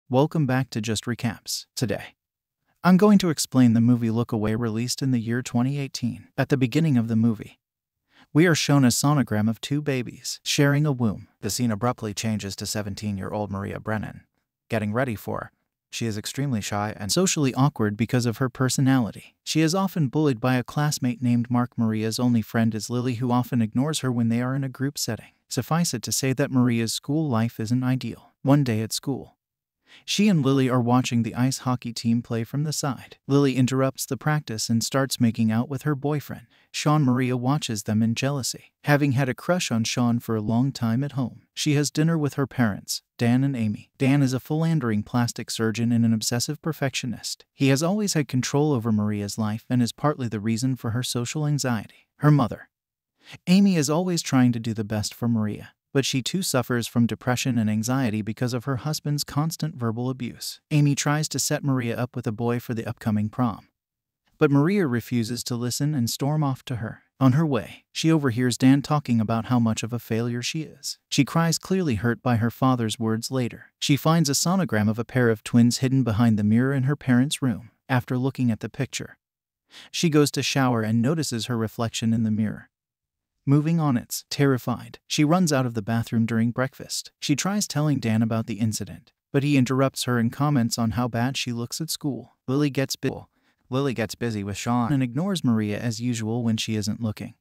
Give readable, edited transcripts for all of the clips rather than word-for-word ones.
Welcome back to Just Recaps. Today, I'm going to explain the movie Look Away, released in the year 2018. At the beginning of the movie, we are shown a sonogram of two babies sharing a womb. The scene abruptly changes to 17-year-old Maria Brennan getting ready for. She is extremely shy and socially awkward because of her personality. She is often bullied by a classmate named Mark. Maria's only friend is Lily, who often ignores her when they are in a group setting. Suffice it to say that Maria's school life isn't ideal. One day at school, she and Lily are watching the ice hockey team play from the side. Lily interrupts the practice and starts making out with her boyfriend, Sean. Maria watches them in jealousy. Having had a crush on Sean for a long time at home, she has dinner with her parents, Dan and Amy. Dan is a philandering plastic surgeon and an obsessive perfectionist. He has always had control over Maria's life and is partly the reason for her social anxiety. Her mother, Amy, is always trying to do the best for Maria, but she too suffers from depression and anxiety because of her husband's constant verbal abuse. Amy tries to set Maria up with a boy for the upcoming prom, but Maria refuses to listen and storms off to her. On her way, she overhears Dan talking about how much of a failure she is. She cries, clearly hurt by her father's words. Later, she finds a sonogram of a pair of twins hidden behind the mirror in her parents' room. After looking at the picture, she goes to shower and notices her reflection in the mirror moving on it. Terrified, she runs out of the bathroom during breakfast. She tries telling Dan about the incident, but he interrupts her and comments on how bad she looks at school. Lily gets busy with Sean and ignores Maria as usual when she isn't looking.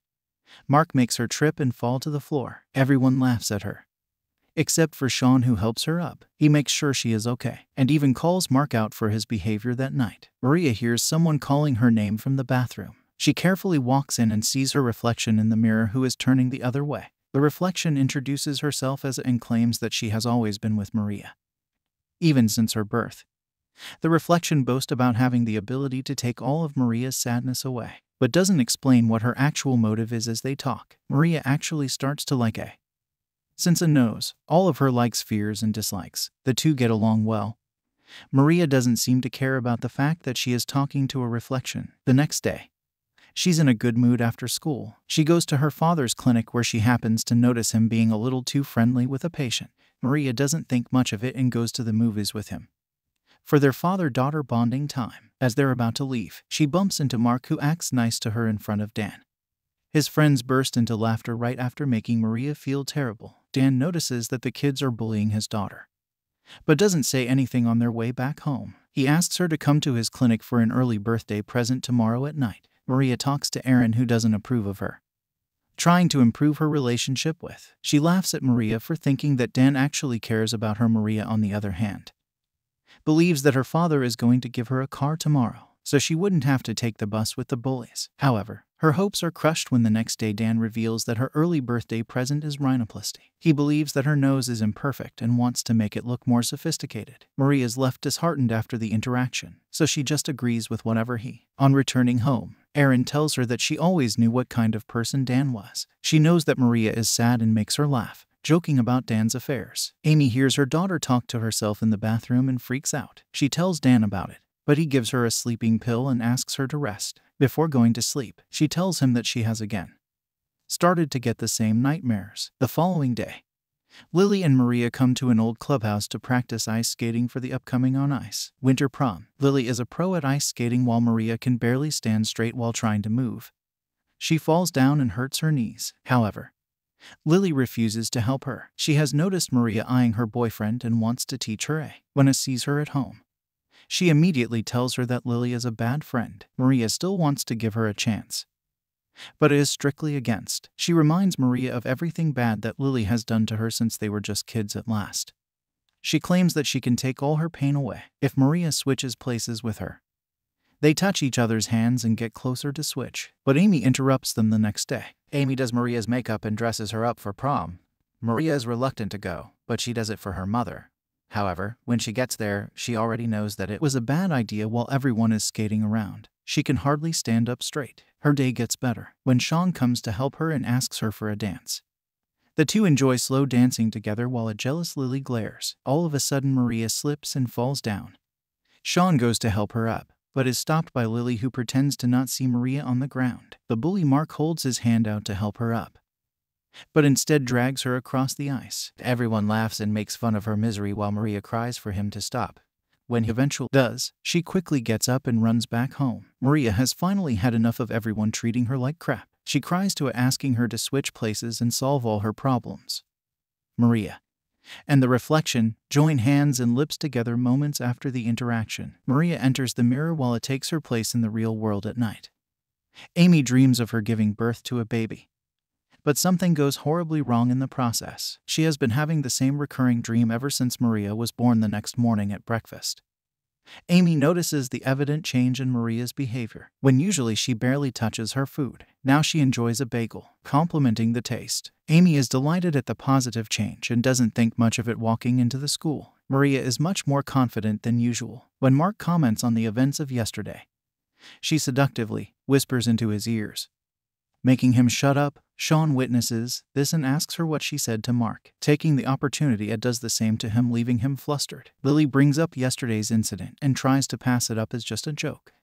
Mark makes her trip and fall to the floor. Everyone laughs at her, except for Sean, who helps her up. He makes sure she is okay, and even calls Mark out for his behavior that night. Maria hears someone calling her name from the bathroom. She carefully walks in and sees her reflection in the mirror, who is turning the other way. The reflection introduces herself and claims that she has always been with Maria, even since her birth. The reflection boasts about having the ability to take all of Maria's sadness away, but doesn't explain what her actual motive is. As they talk, Maria actually starts to like A, since A knows all of her likes, fears, and dislikes. The two get along well. Maria doesn't seem to care about the fact that she is talking to a reflection. The next day, she's in a good mood after school. She goes to her father's clinic, where she happens to notice him being a little too friendly with a patient. Maria doesn't think much of it and goes to the movies with him for their father-daughter bonding time. As they're about to leave, she bumps into Mark, who acts nice to her in front of Dan. His friends burst into laughter right after, making Maria feel terrible. Dan notices that the kids are bullying his daughter, but doesn't say anything. On their way back home, he asks her to come to his clinic for an early birthday present tomorrow at night. Maria talks to Aaron, who doesn't approve of her trying to improve her relationship with. She laughs at Maria for thinking that Dan actually cares about her. Maria, on the other hand, believes that her father is going to give her a car tomorrow, so she wouldn't have to take the bus with the bullies. However, her hopes are crushed when the next day Dan reveals that her early birthday present is rhinoplasty. He believes that her nose is imperfect and wants to make it look more sophisticated. Maria is left disheartened after the interaction, so she just agrees with whatever he. On returning home, Aaron tells her that she always knew what kind of person Dan was. She knows that Maria is sad and makes her laugh, joking about Dan's affairs. Amy hears her daughter talk to herself in the bathroom and freaks out. She tells Dan about it, but he gives her a sleeping pill and asks her to rest. Before going to sleep, she tells him that she has again started to get the same nightmares. The following day, Lily and Maria come to an old clubhouse to practice ice skating for the upcoming on ice winter prom. Lily is a pro at ice skating, while Maria can barely stand straight while trying to move. She falls down and hurts her knees. However, Lily refuses to help her. She has noticed Maria eyeing her boyfriend and wants to teach her A. When A sees her at home, she immediately tells her that Lily is a bad friend. Maria still wants to give her a chance, but is strictly against. She reminds Maria of everything bad that Lily has done to her since they were just kids at last. She claims that she can take all her pain away if Maria switches places with her. They touch each other's hands and get closer to switch, but Amy interrupts them the next day. Amy does Maria's makeup and dresses her up for prom. Maria is reluctant to go, but she does it for her mother. However, when she gets there, she already knows that it was a bad idea. While everyone is skating around, she can hardly stand up straight. Her day gets better when Sean comes to help her and asks her for a dance. The two enjoy slow dancing together while a jealous Lily glares. All of a sudden, Maria slips and falls down. Sean goes to help her up, but is stopped by Lily, who pretends to not see Maria on the ground. The bully Mark holds his hand out to help her up, but instead drags her across the ice. Everyone laughs and makes fun of her misery while Maria cries for him to stop. When he eventually does, she quickly gets up and runs back home. Maria has finally had enough of everyone treating her like crap. She cries to it, asking her to switch places and solve all her problems. Maria and the reflection join hands and lips together moments after the interaction. Maria enters the mirror while it takes her place in the real world at night. Amy dreams of her giving birth to a baby. But something goes horribly wrong in the process. She has been having the same recurring dream ever since Maria was born. The next morning at breakfast, Amy notices the evident change in Maria's behavior. When usually she barely touches her food, now she enjoys a bagel, complimenting the taste. Amy is delighted at the positive change and doesn't think much of it walking into the school. Maria is much more confident than usual. When Mark comments on the events of yesterday, she seductively whispers into his ears, making him shut up. Sean witnesses this and asks her what she said to Mark. Taking the opportunity, Ed does the same to him, leaving him flustered. Lily brings up yesterday's incident and tries to pass it up as just a joke.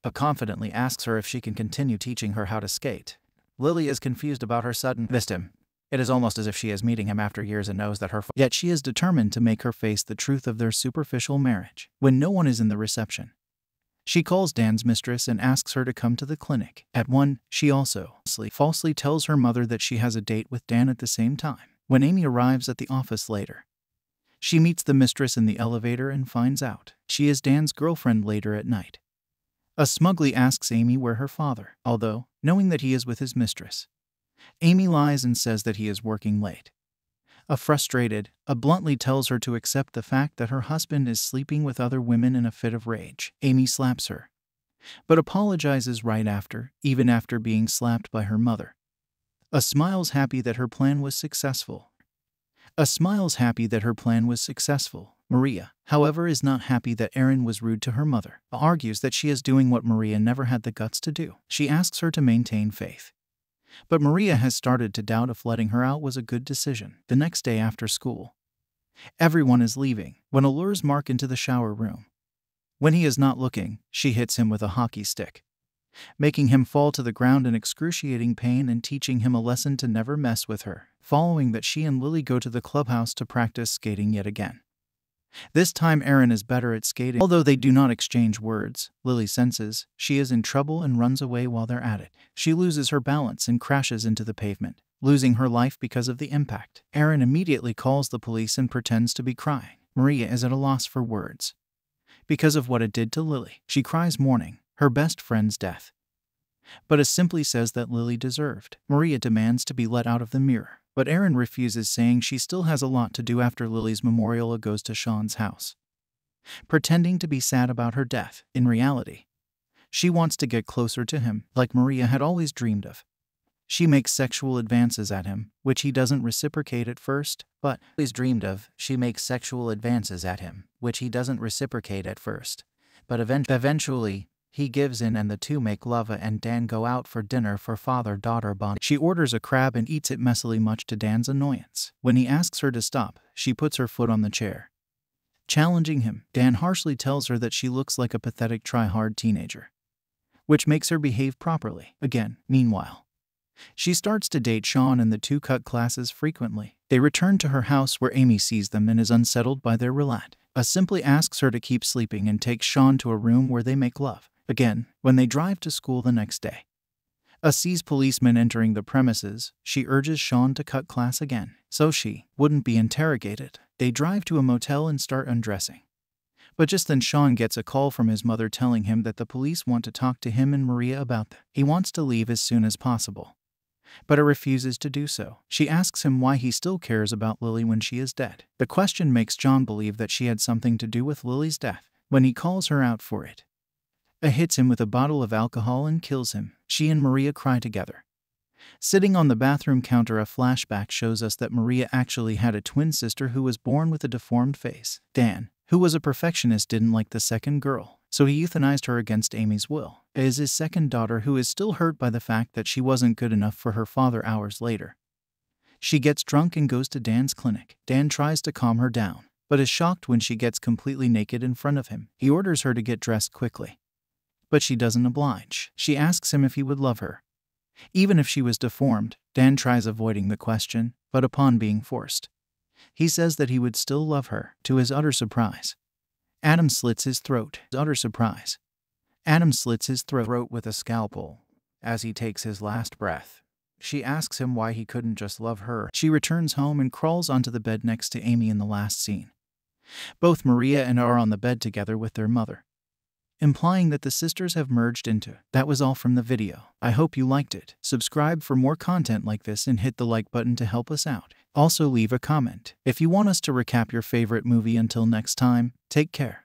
But confidently asks her if she can continue teaching her how to skate. Lily is confused about her sudden visit him. It is almost as if she is meeting him after years and knows that yet she is determined to make her face the truth of their superficial marriage. When no one is in the reception, she calls Dan's mistress and asks her to come to the clinic. At 1, she also falsely tells her mother that she has a date with Dan at the same time. When Amy arrives at the office later, she meets the mistress in the elevator and finds out she is Dan's girlfriend. Later at night, smugly asks Amy where her father, although knowing that he is with his mistress. Amy lies and says that he is working late. Frustrated, bluntly tells her to accept the fact that her husband is sleeping with other women. In a fit of rage, Amy slaps her, but apologizes right after, even after being slapped by her mother. Smiles happy that her plan was successful. Maria, however, is not happy that Erin was rude to her mother. Argues that she is doing what Maria never had the guts to do. She asks her to maintain faith, but Maria has started to doubt if letting her out was a good decision. The next day after school, everyone is leaving when Ella lures Mark into the shower room. When he is not looking, she hits him with a hockey stick, making him fall to the ground in excruciating pain and teaching him a lesson to never mess with her. Following that, she and Lily go to the clubhouse to practice skating yet again. This time Erin is better at skating. Although they do not exchange words, Lily senses she is in trouble and runs away while they're at it. She loses her balance and crashes into the pavement, losing her life because of the impact. Erin immediately calls the police and pretends to be crying. Maria is at a loss for words because of what it did to Lily. She cries mourning her best friend's death, but simply says that Lily deserved. Maria demands to be let out of the mirror, but Erin refuses, saying she still has a lot to do after Lily's memorial. Goes to Sean's house, pretending to be sad about her death. In reality, she wants to get closer to him, like Maria had always dreamed of. She makes sexual advances at him, which he doesn't reciprocate at first, but eventually he gives in and the two make love, and Dan go out for dinner for father-daughter bond. She orders a crab and eats it messily, much to Dan's annoyance. When he asks her to stop, she puts her foot on the chair, challenging him. Dan harshly tells her that she looks like a pathetic try-hard teenager, which makes her behave properly again. Meanwhile, she starts to date Sean, and the two cut classes frequently. They return to her house where Amy sees them and is unsettled by their relate. Simply asks her to keep sleeping and takes Sean to a room where they make love. Again, when they drive to school the next day, sees policemen entering the premises. She urges Sean to cut class again, so she wouldn't be interrogated. They drive to a motel and start undressing. But just then Sean gets a call from his mother telling him that the police want to talk to him and Maria about that. He wants to leave as soon as possible, but refuses to do so. She asks him why he still cares about Lily when she is dead. The question makes John believe that she had something to do with Lily's death. When he calls her out for it, hits him with a bottle of alcohol and kills him. She and Maria cry together. Sitting on the bathroom counter, a flashback shows us that Maria actually had a twin sister who was born with a deformed face. Dan, who was a perfectionist, didn't like the second girl, so he euthanized her against Amy's will. It is his second daughter who is still hurt by the fact that she wasn't good enough for her father. Hours later, she gets drunk and goes to Dan's clinic. Dan tries to calm her down, but is shocked when she gets completely naked in front of him. He orders her to get dressed quickly, but she doesn't oblige. She asks him if he would love her, Even if she was deformed, Dan tries avoiding the question, but upon being forced, he says that he would still love her. To his utter surprise, Adam slits his throat. Adam slits his throat with a scalpel as he takes his last breath. She asks him why he couldn't just love her. She returns home and crawls onto the bed next to Amy in the last scene. Both Maria and are on the bed together with their mother, implying that the sisters have merged into. That was all from the video. I hope you liked it. Subscribe for more content like this and hit the like button to help us out. Also leave a comment if you want us to recap your favorite movie. Until next time, take care.